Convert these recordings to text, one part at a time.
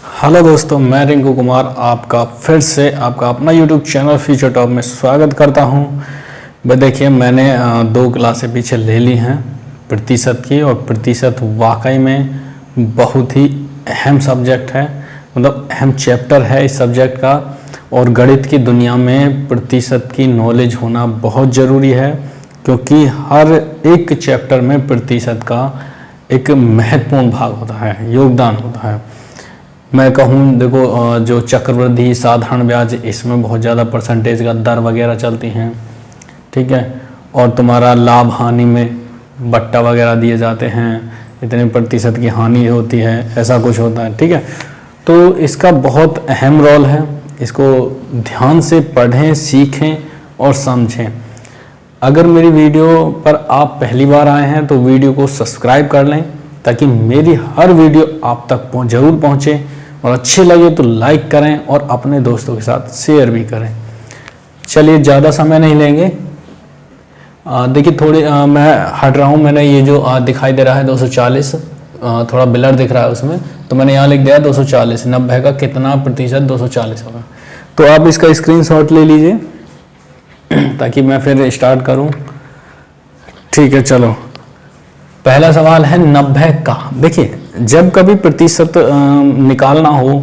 Hello दोस्तों, मैं रिंकू कुमार आपका फिर से आपका अपना यूट्यूब चैनल फ्यूचर टॉप में स्वागत करता हूं। भाई देखिए, मैंने 2 क्लासें पीछे ले ली हैं प्रतिशत की, और प्रतिशत वाकई में बहुत ही अहम सब्जेक्ट है, मतलब अहम चैप्टर है इस सब्जेक्ट का। और गणित की दुनिया में प्रतिशत की नॉलेज होना बहुत ज़रूरी है, क्योंकि हर एक चैप्टर में प्रतिशत का एक महत्वपूर्ण भाग होता है, योगदान होता है। मैं कहूँ देखो, जो चक्रवृद्धि, साधारण ब्याज, इसमें बहुत ज़्यादा परसेंटेज का दर वगैरह चलती हैं, ठीक है। और तुम्हारा लाभ हानि में बट्टा वगैरह दिए जाते हैं, इतने प्रतिशत की हानि होती है, ऐसा कुछ होता है, ठीक है। तो इसका बहुत अहम रोल है, इसको ध्यान से पढ़ें, सीखें और समझें। अगर मेरी वीडियो पर आप पहली बार आए हैं तो वीडियो को सब्सक्राइब कर लें, ताकि मेरी हर वीडियो आप तक ज़रूर पहुँचे, और अच्छे लगे तो लाइक करें और अपने दोस्तों के साथ शेयर भी करें। चलिए, ज़्यादा समय नहीं लेंगे। देखिए, थोड़ी मैं हट रहा हूँ। मैंने ये जो दिखाई दे रहा है 240, थोड़ा ब्लर दिख रहा है उसमें, तो मैंने यहाँ लिख दिया 240। 90 का कितना प्रतिशत 240 होगा। तो आप इसका स्क्रीनशॉट ले लीजिए ताकि मैं फिर स्टार्ट करूँ। ठीक है, चलो। पहला सवाल है 90 का। देखिए, जब कभी प्रतिशत निकालना हो,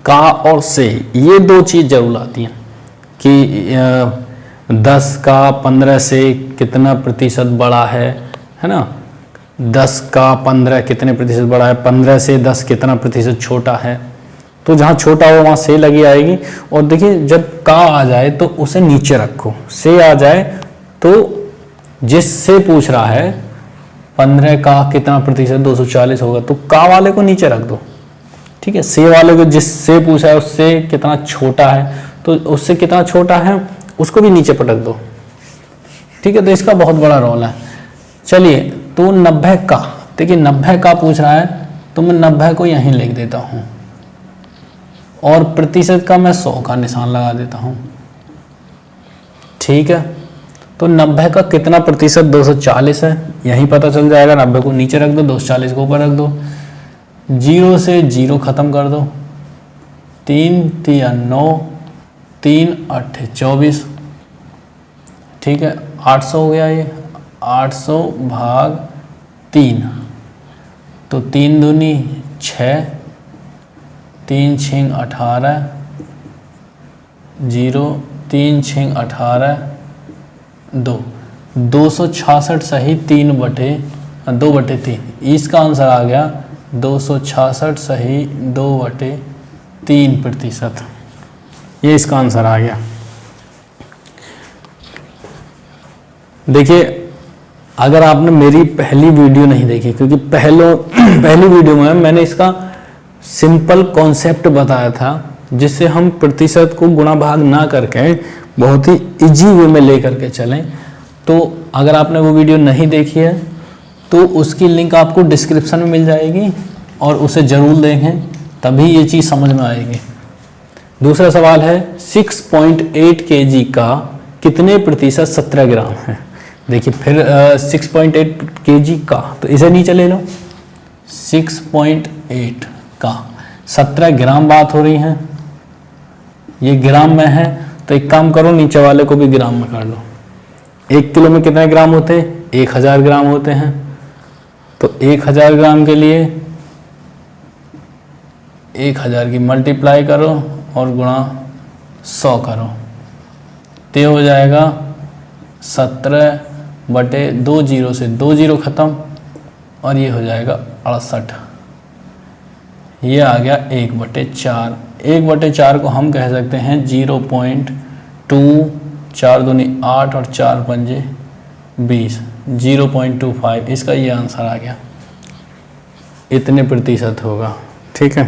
का और से, ये 2 चीज़ जरूर आती हैं कि 10 का 15 से कितना प्रतिशत बड़ा है ना। 10 का 15 कितने प्रतिशत बड़ा है, 15 से 10 कितना प्रतिशत छोटा है। तो जहाँ छोटा हो वहाँ से लगी आएगी। और देखिए, जब का आ जाए तो उसे नीचे रखो, से आ जाए तो जिससे पूछ रहा है 15 का कितना प्रतिशत 240 होगा, तो का वाले को नीचे रख दो, ठीक है। से वाले को जिससे पूछा है उससे कितना छोटा है, तो उससे कितना छोटा है उसको भी नीचे पटक दो, ठीक है। तो इसका बहुत बड़ा रोल है। चलिए, तो 90 का, देखिए 90 का पूछ रहा है तो मैं 90 को यहीं लिख देता हूँ, और प्रतिशत का मैं 100 का निशान लगा देता हूँ, ठीक है। तो 90 का कितना प्रतिशत 240 है, यही पता चल जाएगा। 90 को नीचे रख दो, 240 को ऊपर रख दो, 0 से 0 खत्म कर दो, 3 3 9, 3 8 24, ठीक है। 800 हो गया ये, 800 भाग 3, तो 3 दूनी 6, 3 6 18, 0 3 6 18 2, 266 सही 2/3। इसका आंसर आ गया 266 सही 2/3 प्रतिशत। ये इसका आंसर आ गया। देखिए, अगर आपने मेरी पहली वीडियो नहीं देखी, क्योंकि पहली वीडियो में मैंने इसका सिंपल कॉन्सेप्ट बताया था, जिससे हम प्रतिशत को गुणा भाग ना करके बहुत ही इजी वे में लेकर के चलें। तो अगर आपने वो वीडियो नहीं देखी है तो उसकी लिंक आपको डिस्क्रिप्शन में मिल जाएगी, और उसे ज़रूर देखें, तभी ये चीज़ समझ में आएगी। दूसरा सवाल है 6.8 kg का कितने प्रतिशत 17 ग्राम है। देखिए, फिर 6.8 kg का, तो इसे नीचे ले लो। 6.8 का 17 ग्राम बात हो रही है, ये ग्राम में है, तो एक काम करो, नीचे वाले को भी ग्राम में कर लो। 1 किलो में कितने ग्राम होते हैं, 1000 ग्राम होते हैं। तो 1000 ग्राम के लिए 1000 की मल्टीप्लाई करो और गुणा 100 करो, तो हो जाएगा 17/2, 0 से 2 0 खत्म, और ये हो जाएगा 68। ये आ गया 1/4। 1/4 को हम कह सकते हैं 0.2, 4 दूनी 8 और 4 पंजे 20, 0.25। इसका ये आंसर आ गया, इतने प्रतिशत होगा, ठीक है।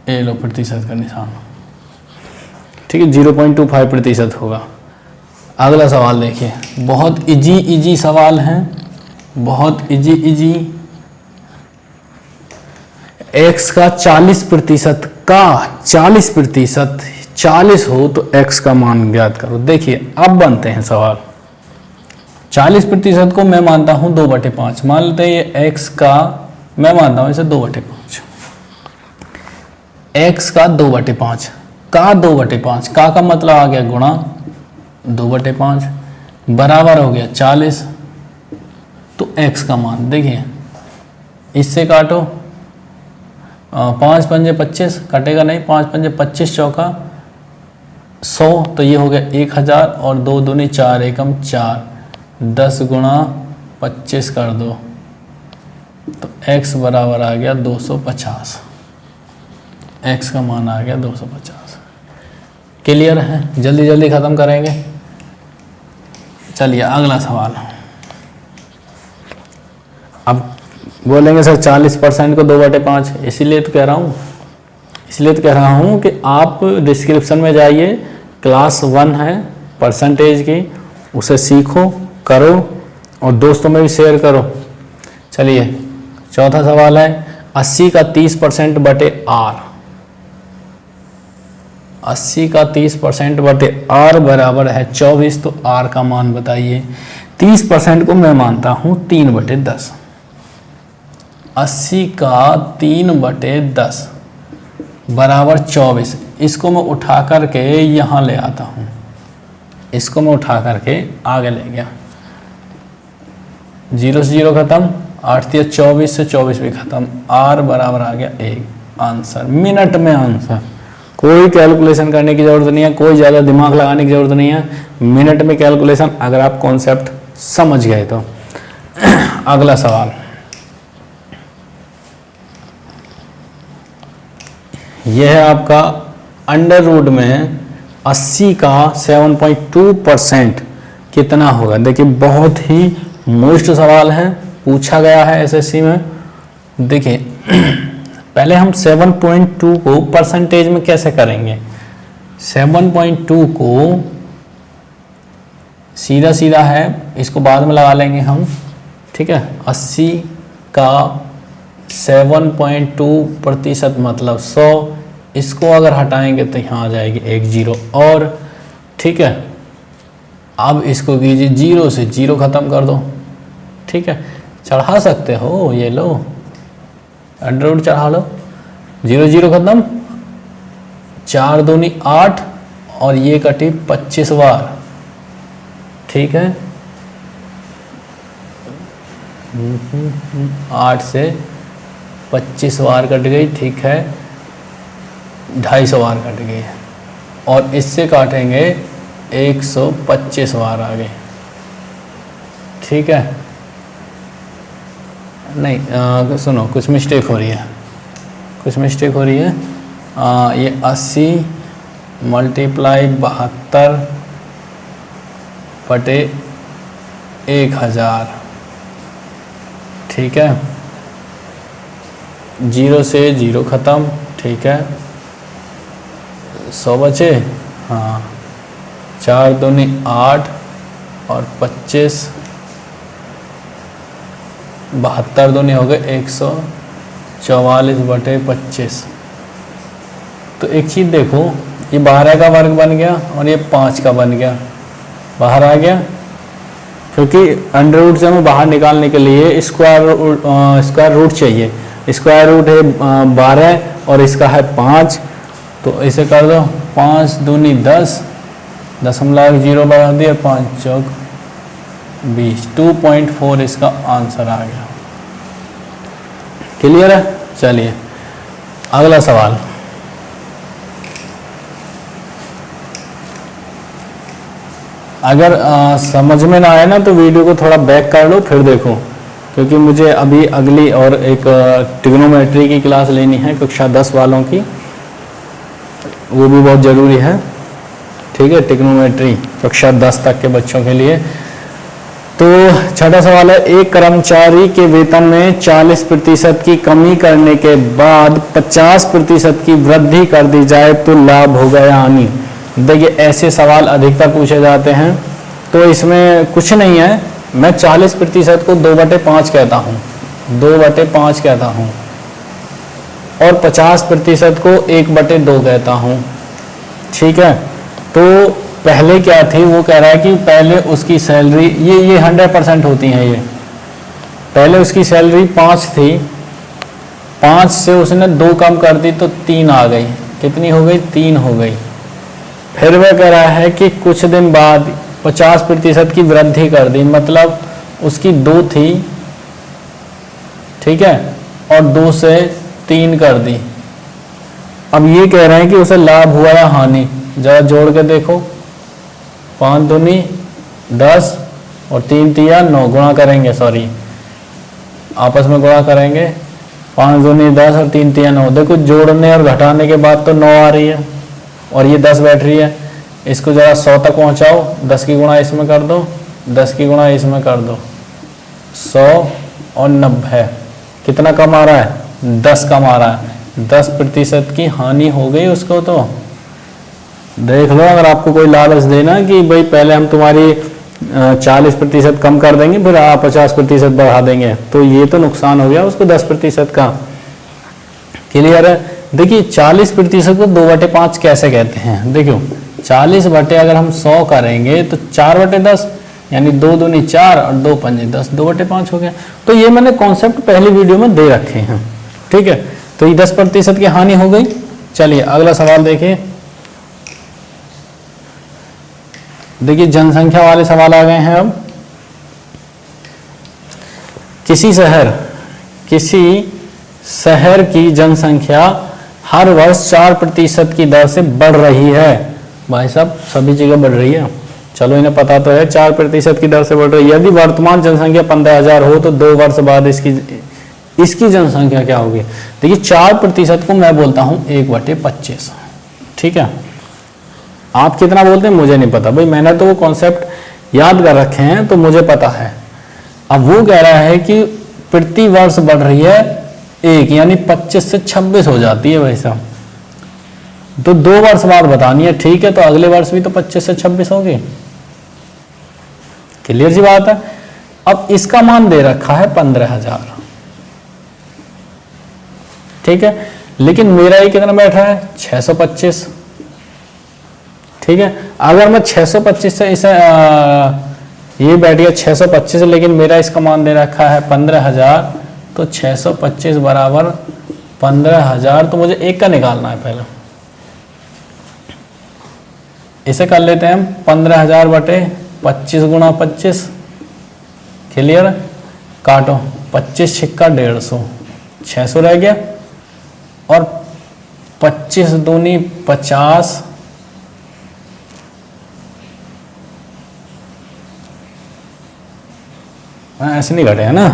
ये लो प्रतिशत का निशान, ठीक है, 0.25 प्रतिशत होगा। अगला सवाल देखिए, बहुत इजी सवाल है, बहुत इजी। x का 40% का 40%, 40 हो तो x का मान ज्ञात करो। देखिए, अब बनते हैं सवाल। 40% को मैं मानता हूं 2/5, मान लेते हैं ये x का, मैं मानता हूं इसे 2/5। x का 2/5 का 2/5 का मतलब आ गया गुणा 2/5 बराबर हो गया 40। तो x का मान देखिए, इससे काटो 5 पंजे 25 कटेगा नहीं, 5 पंजे 25 चौका 100, तो ये हो गया 1000 और 2 दूनी 4 एकम 4, 10 गुणा 25 कर दो तो x बराबर आ गया 250। x का मान आ गया 250। क्लियर है? जल्दी जल्दी ख़त्म करेंगे। चलिए अगला सवाल। अब बोलेंगे सर 40% को 2/5, इसीलिए तो कह रहा हूँ कि आप डिस्क्रिप्शन में जाइए, क्लास 1 है परसेंटेज की, उसे सीखो, करो और दोस्तों में भी शेयर करो। चलिए चौथा सवाल है 80 का 30% बटे r। 80 का 30% बटे r बराबर है 24। तो r का मान बताइए। 30% को मैं मानता हूँ 3/10। 80 का 3/10 बराबर 24। इसको मैं उठा करके यहाँ ले आता हूँ, इसको मैं उठा करके आगे ले गया, 0 से 0 खत्म, 8 या 24 से 24 भी खत्म, r बराबर आ गया 1। आंसर मिनट में आंसर, कोई कैलकुलेशन करने की ज़रूरत नहीं है, कोई ज़्यादा दिमाग लगाने की ज़रूरत नहीं है, मिनट में कैलकुलेशन, अगर आप कॉन्सेप्ट समझ गए तो। अगला सवाल, यह है आपका अंडर रूट में 80 का 7.2% कितना होगा। देखिए बहुत ही मोस्ट सवाल है, पूछा गया है एसएससी में। देखिए पहले हम 7.2 को परसेंटेज में कैसे करेंगे। 7.2 को सीधा सीधा है, इसको बाद में लगा लेंगे हम, ठीक है। 80 का 7.2% मतलब 100। इसको अगर हटाएंगे तो यहाँ आ जाएगी 1 0 और, ठीक है। अब इसको कीजिए 0 से 0 ख़त्म कर दो, ठीक है। चढ़ा सकते हो, ये लो अंडर रूट चढ़ा लो, 0 0 खत्म, 4 दूनी 8 और ये कटी 25 बार, ठीक है। 8 से 25 बार कट गई, ठीक है। 250 बार कट गई है और इससे काटेंगे 125 बार आ गई, ठीक है। नहीं सुनो, कुछ मिस्टेक हो रही है, ये 80 मल्टीप्लाई 72 बटे 1000, ठीक है। 0 से 0 ख़त्म, ठीक है। 100 बचे, हाँ। 4 दूनी 8 और 25, 72 दूनी हो गए 144 बटे 25। तो एक चीज़ देखो, ये 12 का वर्ग बन गया और ये 5 का बन गया, बाहर आ गया, क्योंकि अंडर रूट से हमें बाहर निकालने के लिए स्क्वायर रूट चाहिए। स्क्वायर रूट है 12 और इसका है 5, तो इसे कर दो 5 दूनी 10, 0.0 बढ़ा दिया, 5 चौक 20, 2.4 इसका आंसर आ गया। क्लियर है? चलिए अगला सवाल। अगर समझ में ना आए ना तो वीडियो को थोड़ा बैक कर लो फिर देखो, क्योंकि मुझे अभी अगली और एक ट्रिग्नोमेट्री की क्लास लेनी है कक्षा 10 वालों की, वो भी बहुत ज़रूरी है, ठीक है। ट्रिग्नोमेट्री कक्षा 10 तक के बच्चों के लिए। तो छठा सवाल है, एक कर्मचारी के वेतन में 40% की कमी करने के बाद 50% की वृद्धि कर दी जाए तो लाभ होगा या हानि। देखिए ऐसे सवाल अधिकतर पूछे जाते हैं, तो इसमें कुछ नहीं है, मैं 40% को 2/5 कहता हूँ, 2/5 कहता हूँ, और 50% को 1/2 कहता हूँ, ठीक है। तो पहले क्या थी, वो कह रहा है कि पहले उसकी सैलरी, ये 100% होती हैं, ये पहले उसकी सैलरी 5 थी, 5 से उसने 2 कम कर दी तो 3 आ गई। कितनी हो गई? 3 हो गई। फिर वह कह रहा है कि कुछ दिन बाद 50% की वृद्धि कर दी, मतलब उसकी 2 थी, ठीक है, और 2 से 3 कर दी। अब ये कह रहे हैं कि उसे लाभ हुआ या हानि। जरा जोड़ के देखो, 5 दूनी 10 और 3 तिया 9, गुणा करेंगे, सॉरी आपस में गुणा करेंगे। 5 दूनी 10 और 3 तिया 9। देखो जोड़ने और घटाने के बाद तो 9 आ रही है और ये 10 बैठ रही है। इसको जरा 100 तक पहुंचाओ, 10 की गुणा इसमें कर दो, 10 की गुणा इसमें कर दो, 100 और 90। कितना कम आ रहा है? 10 कम आ रहा है। 10% की हानि हो गई उसको। तो देख लो, अगर आपको कोई लालच देना कि भाई पहले हम तुम्हारी 40% कम कर देंगे, फिर आप 50% बढ़ा देंगे, तो ये तो नुकसान हो गया उसको 10% का। क्लियर है? देखिए 40% को 2/5 कैसे कहते हैं? देखो 40 बटे अगर हम 100 करेंगे तो 4/10, यानी 2 दूनी 4 और 2 पंजे 10, 2/5 हो गया। तो ये मैंने कॉन्सेप्ट पहली वीडियो में दे रखे हैं, ठीक है। तो ये 10% की हानि हो गई। चलिए अगला सवाल देखिए। देखिए जनसंख्या वाले सवाल आ गए हैं। अब किसी शहर की जनसंख्या हर वर्ष 4% की दर से बढ़ रही है। भाई साहब सभी जगह बढ़ रही है, चलो इन्हें पता तो है 4% की दर से बढ़ रही है। यदि वर्तमान जनसंख्या 15,000 हो तो 2 वर्ष बाद इसकी जनसंख्या क्या होगी? देखिए 4% को मैं बोलता हूं 1/25, ठीक है। आप कितना बोलते हैं मुझे नहीं पता, भाई मैंने तो वो कॉन्सेप्ट याद कर रखे हैं तो मुझे पता है। अब वो कह रहा है कि प्रति वर्ष बढ़ रही है 1, यानी 25 से 26 हो जाती है भाई साहब। तो 2 वर्ष बाद बतानी है, ठीक है। तो अगले वर्ष भी तो 25 से 26 होगी। क्लियर सी बात है। अब इसका मान दे रखा है 15,000, ठीक है, लेकिन मेरा ये कितना बैठ रहा है? 625, ठीक है। अगर मैं 625 से इसे ये बैठ गया 625, लेकिन मेरा इसका मान दे रखा है 15,000, तो 625 बराबर 15,000। तो मुझे 1 का निकालना है पहले। इसे कर लेते हैं हम 15,000 बटे 25 गुणा 25। क्लियर? काटो, 25 छिक्का 150, 600 रह गया, और 25 दूनी 50, ऐसे नहीं घटे है ना,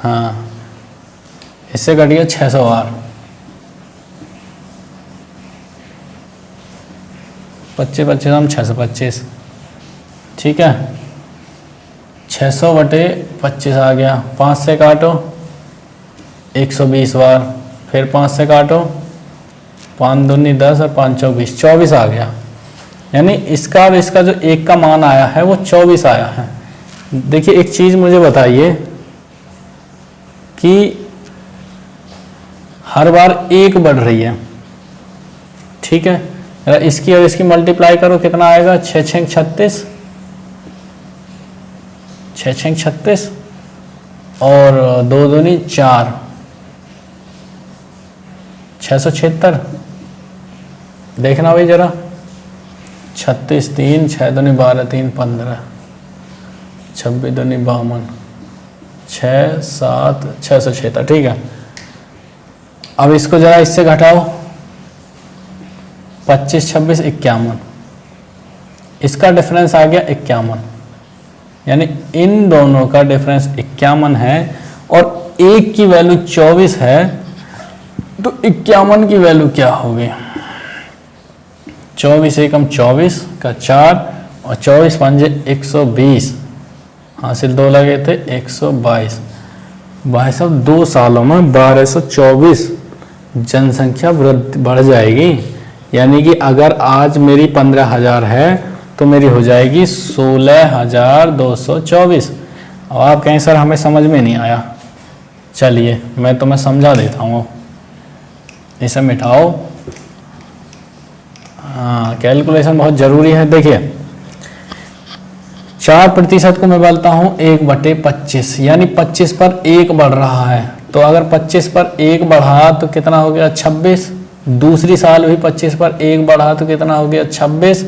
हाँ इससे घट गया 600 बार। 25 हम 625, ठीक है। 600 बटे 25 आ गया, 5 से काटो 120 बार, फिर 5 से काटो, 5 दूनी 10 और 5 24, 24 आ गया। यानी इसका और इसका जो 1 का मान आया है वो 24 आया है। देखिए एक चीज मुझे बताइए कि हर बार 1 बढ़ रही है, ठीक है। इसकी और इसकी मल्टीप्लाई करो, कितना आएगा? 6 6 36, 6 6 36 और 2 दूनी 4, 676। देखना भाई जरा, 36 3, 6 दूनी 12 3 15, 26 दूनी 52, 6 7 676, ठीक है। अब इसको जरा इससे घटाओ, 25 26 51, इसका डिफरेंस आ गया 51, यानी इन दोनों का डिफरेंस 51 है और 1 की वैल्यू 24 है। तो 51 की वैल्यू क्या होगी? 24 एकम 24 का 4 और 24 पंजे 120, हासिल 2 लगे थे 122। भाई साहब 2 सालों में 1224 जनसंख्या बढ़ जाएगी। यानी कि अगर आज मेरी 15,000 है तो मेरी हो जाएगी 16,224। अब आप कहें सर हमें समझ में नहीं आया, चलिए मैं तुम्हें समझा देता हूँ। इसे मिटाओ, हाँ कैलकुलेशन बहुत ज़रूरी है। देखिए 4% को मैं बोलता हूँ 1/25, यानी 25 पर 1 बढ़ रहा है, तो अगर 25 पर 1 बढ़ा तो कितना हो गया 26। दूसरी साल भी 25 पर 1 बढ़ा तो कितना हो गया 26।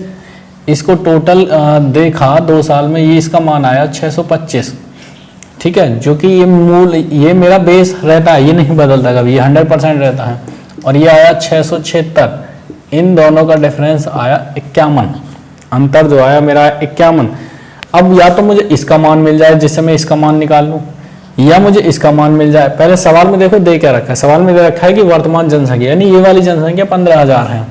इसको टोटल देखा 2 साल में, ये इसका मान आया 625। ठीक है, जो कि ये मेरा बेस रहता है, ये नहीं बदलता कभी, ये 100% रहता है। और ये आया 676। इन दोनों का डिफरेंस आया 51। अंतर जो आया मेरा 51। अब या तो मुझे इसका मान मिल जाए जिससे मैं इसका मान निकाल लूँ, या मुझे इसका मान मिल जाए। पहले सवाल में देखो दे क्या रखा है, सवाल में दे रखा है कि वर्तमान जनसंख्या, यानी ये वाली जनसंख्या 15,000 है।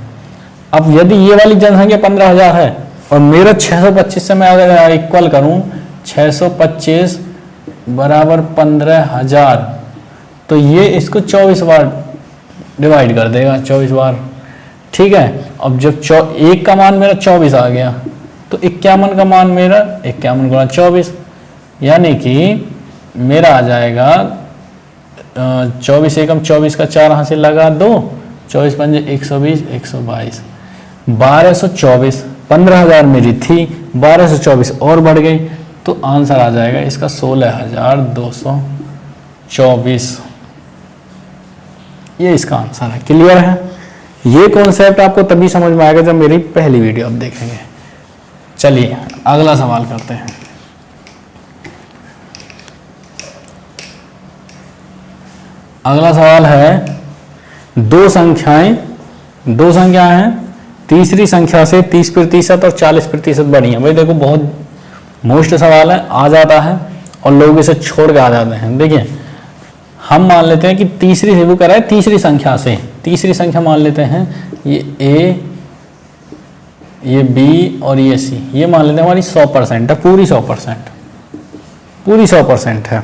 अब यदि ये वाली जनसंख्या 15,000 है और मेरा 625 से मैं अगर इक्वल करूं 625 बराबर 15,000, तो ये इसको 24 बार डिवाइड कर देगा, 24 बार। ठीक है, अब जब 1 का मान मेरा 24 आ गया तो 51 का मान मेरा 51 गुणा 24, यानी कि मेरा आ जाएगा 24 एकम 24 का 4 हासिल लगा 2, 24 पंजे 120, 122, 1224। 15,000 मेरी थी, 1224 और बढ़ गई, तो आंसर आ जाएगा इसका 16,224। ये इसका आंसर है। क्लियर है? ये कॉन्सेप्ट आपको तभी समझ में आएगा जब मेरी पहली वीडियो आप देखेंगे। चलिए अगला सवाल करते हैं। अगला सवाल है, दो संख्याएं हैं, तीसरी संख्या से 30% और 40% बड़ी हैं। भाई देखो बहुत मोस्ट सवाल है, आ जाता है और लोग इसे छोड़ के आ जाते हैं। देखिए हम मान लेते हैं कि तीसरी से वो कराए, तीसरी संख्या से, तीसरी संख्या मान लेते हैं ये A, ये B और ये C, ये मान लेते हैं हमारी 100% है, पूरी 100% है।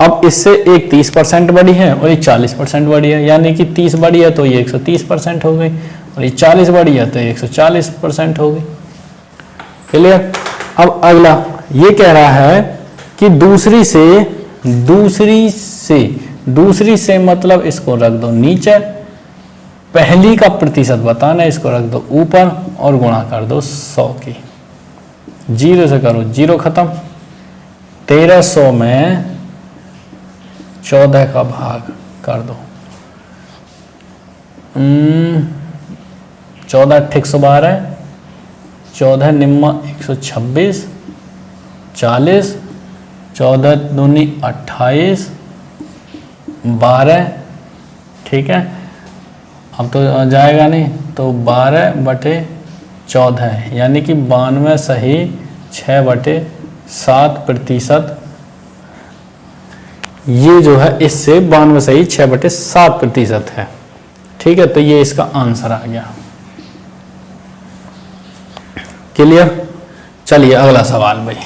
अब इससे एक 30% बड़ी है और ये 40% बड़ी है, यानी कि 30 बड़ी है तो ये 130% हो गई और ये 40 बड़ी है तो ये 140% हो गई। क्लियर? अब अगला ये कह रहा है कि दूसरी से मतलब इसको रख दो नीचे, पहली का प्रतिशत बताना, इसको रख दो ऊपर और गुणा कर दो 100 की। 0 से करो, 0 खत्म। 1300 में 14 का भाग कर दो, 14 × 112, 14 निम्मा 126, 40, 14 दूनी 28, 12। ठीक है, अब तो जाएगा नहीं, तो 12/14, यानी कि 92 सही 6/7%। ये जो है इससे 92 सही 6/7% है। ठीक है, तो ये इसका आंसर आ गया। क्लियर? चलिए अगला सवाल। भाई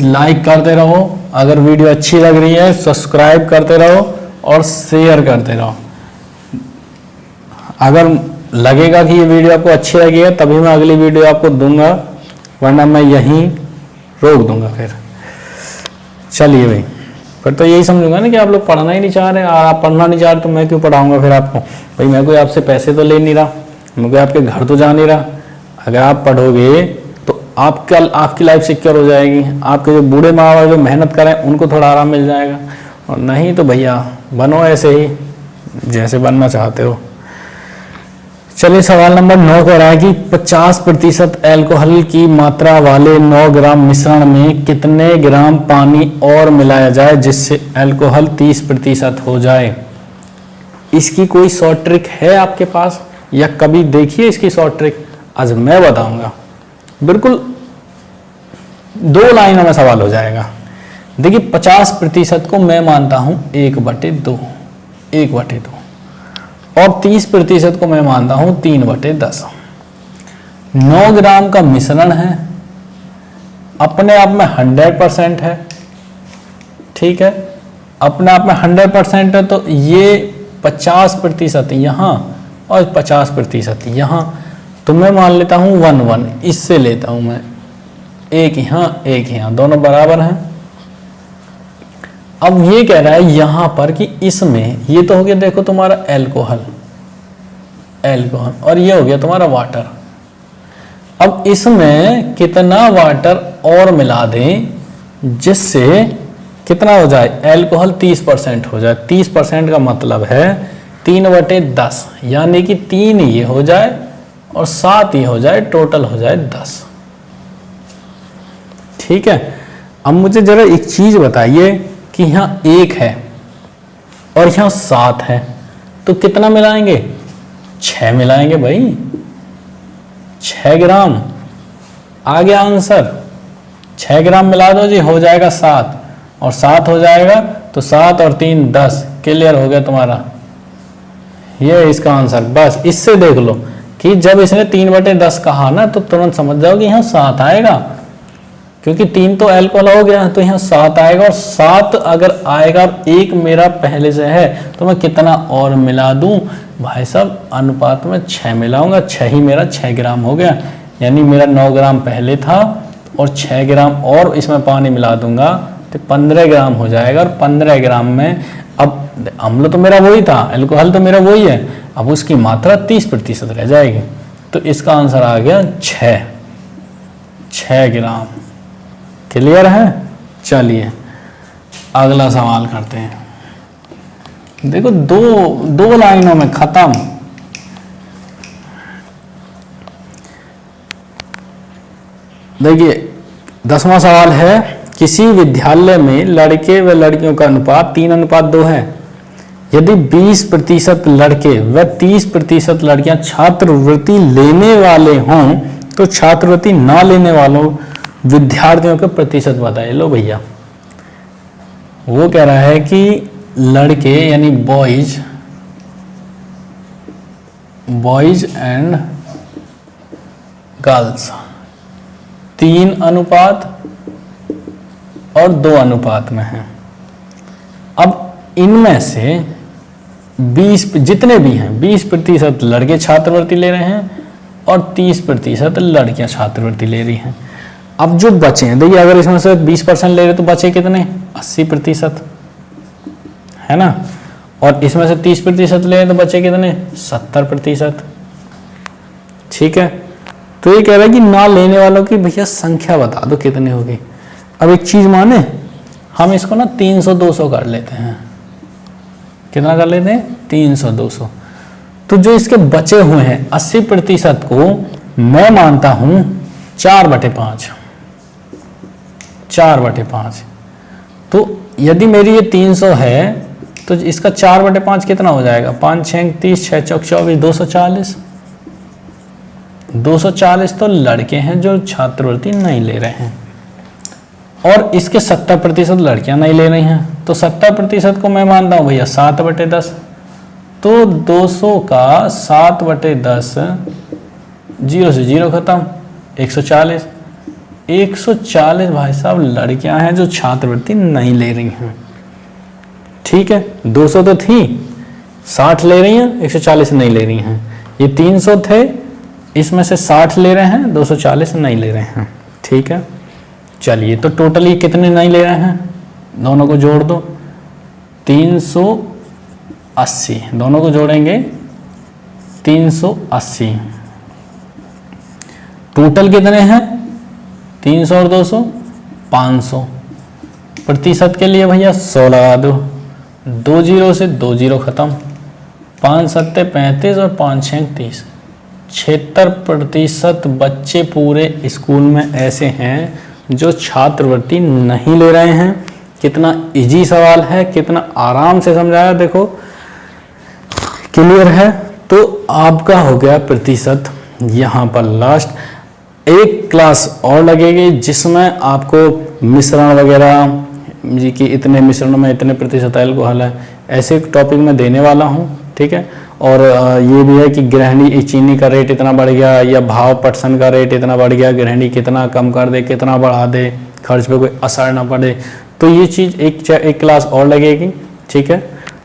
लाइक करते रहो, अगर वीडियो अच्छी लग रही है सब्सक्राइब करते रहो और शेयर करते रहो। अगर लगेगा कि ये वीडियो आपको अच्छी लगी है तभी मैं अगली वीडियो आपको दूंगा, वरना मैं यहीं रोक दूंगा फिर। चलिए भाई, फिर तो यही समझूंगा ना कि आप लोग पढ़ना ही नहीं चाह रहे, और आप पढ़ना नहीं चाह रहे तो मैं क्यों पढ़ाऊंगा फिर आपको। भाई मैं कोई आपसे पैसे तो ले नहीं रहा, मैं कोई आपके घर तो जा नहीं रहा। अगर आप पढ़ोगे तो आपकी लाइफ सिक्योर हो जाएगी, आपके जो बूढ़े माँ बाप जो मेहनत करें उनको थोड़ा आराम मिल जाएगा, और नहीं तो भैया बनो ऐसे ही जैसे बनना चाहते हो। चलिए सवाल नंबर 9 कह रहा है कि 50% अल्कोहल की मात्रा वाले 9 ग्राम मिश्रण में कितने ग्राम पानी और मिलाया जाए जिससे अल्कोहल 30% हो जाए। इसकी कोई शॉर्ट ट्रिक है आपके पास, या कभी देखिए इसकी शॉर्ट ट्रिक? आज मैं बताऊंगा, बिल्कुल 2 लाइनों में सवाल हो जाएगा। देखिए 50% को मैं मानता हूं 1/2, और 30% को मैं मानता हूं 3/10। 9 ग्राम का मिश्रण है, अपने आप में 100% है। ठीक है, अपने आप में 100% है, तो ये 50% यहाँ और 50% यहाँ, तो मैं मान लेता हूँ 1-1, इससे लेता हूँ मैं, एक यहाँ, दोनों बराबर हैं। अब ये कह रहा है यहां पर कि इसमें, ये तो हो गया देखो तुम्हारा अल्कोहल, और ये हो गया तुम्हारा वाटर। अब इसमें कितना वाटर और मिला दें जिससे कितना हो जाए, एल्कोहल 30% हो जाए। 30% का मतलब है 3/10, यानी कि 3 ये हो जाए और 7 ये हो जाए, टोटल हो जाए 10। ठीक है। अब मुझे जरा एक चीज बताइए कि यहाँ 1 है और यहाँ 7 है, तो कितना मिलाएंगे, 6 मिलाएंगे भाई, 6 ग्राम। आ गया आंसर, 6 ग्राम मिला दो जी, हो जाएगा 7 और 7 हो जाएगा, तो 7 और 3 10। क्लियर हो गया तुम्हारा, ये है इसका आंसर। बस इससे देख लो कि जब इसने 3/10 कहा ना, तो तुरंत समझ जाओ कि यहाँ 7 आएगा, क्योंकि 3 तो अल्कोहल हो गया, तो यहाँ 7 आएगा। और 7 अगर आएगा, 1 मेरा पहले से है, तो मैं कितना और मिला दूं भाई साहब, अनुपात में 6 मिलाऊंगा, 6 ही मेरा 6 ग्राम हो गया, यानी मेरा 9 ग्राम पहले था और 6 ग्राम और इसमें पानी मिला दूंगा तो 15 ग्राम हो जाएगा। और 15 ग्राम में अब अम्ल तो मेरा वही था, अल्कोहल तो मेरा वही है, अब उसकी मात्रा 30% रह जाएगी। तो इसका आंसर आ गया 6 ग्राम। क्लियर है। चलिए अगला सवाल करते हैं। देखो दो लाइनों में खत्म। देखिए 10वां सवाल है, किसी विद्यालय में लड़के व लड़कियों का अनुपात 3:2 है। यदि 20% लड़के व 30% लड़कियां छात्रवृत्ति लेने वाले हों, तो छात्रवृत्ति ना लेने वालों विद्यार्थियों के प्रतिशत बताइए। लो भैया, वो कह रहा है कि लड़के यानी बॉयज एंड गर्ल्स 3 अनुपात और 2 अनुपात में है। अब इनमें से 20 जितने भी हैं, 20% लड़के छात्रवृत्ति ले रहे हैं और 30% लड़कियां छात्रवृत्ति ले रही हैं। अब जो बचे हैं, देखिए अगर इसमें से 20% ले रहे तो बचे कितने, 80%, है ना। और इसमें से 30% ले रहे तो बचे कितने, 70%। ठीक है। तो ये कह रहा है कि ना लेने वालों की भैया संख्या बता दो कितनी होगी। अब एक चीज माने, हम इसको ना 300-200 कर लेते हैं। कितना कर लेते हैं, 300-200। तो जो इसके बचे हुए हैं 80% को मैं मानता हूं 4/5। 4/5। तो यदि मेरी ये 300 है, तो इसका 4/5 कितना हो जाएगा, 5 6 30 6 चौक 24, 240। 240 तो लड़के हैं जो छात्रवृत्ति नहीं ले रहे हैं, और इसके 70% लड़कियां नहीं ले रही हैं। तो 70% को मैं मानता हूं भैया 7/10। तो 200 का 7/10, 0 से 0 खत्म, 140। 140 भाई साहब लड़कियां हैं जो छात्रवृत्ति नहीं ले रही हैं। ठीक है, 200 तो थी, 60 ले रही हैं, 140 नहीं ले रही हैं। ये 300 थे, इसमें से 60 ले रहे हैं, 240 नहीं ले रहे हैं। ठीक है। चलिए, तो टोटल ये कितने नहीं ले रहे हैं, दोनों को जोड़ दो, 380। दोनों को जोड़ेंगे 380। टोटल कितने हैं, 300 और 200, 500। प्रतिशत के लिए भैया 100 लगा दो, 2 0 से 2 0 खत्म, 5 7 35 और 5 6 30। 76% बच्चे पूरे स्कूल में ऐसे हैं जो छात्रवृत्ति नहीं ले रहे हैं। कितना इजी सवाल है, कितना आराम से समझाया, देखो क्लियर है। तो आपका हो गया प्रतिशत यहाँ पर लास्ट। एक क्लास और लगेगी जिसमें आपको मिश्रण वगैरह जी कि इतने मिश्रणों में इतने प्रतिशत अल्कोहल है, ऐसे टॉपिक में देने वाला हूँ। ठीक है। और ये भी है कि गृहिणी चीनी का रेट इतना बढ़ गया, या भाव पटसन का रेट इतना बढ़ गया, गृहिणी कितना कम कर दे, कितना बढ़ा दे, खर्च पे कोई असर ना पड़े। तो ये चीज़ एक क्लास और लगेगी। ठीक है।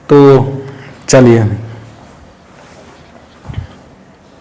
तो चलिए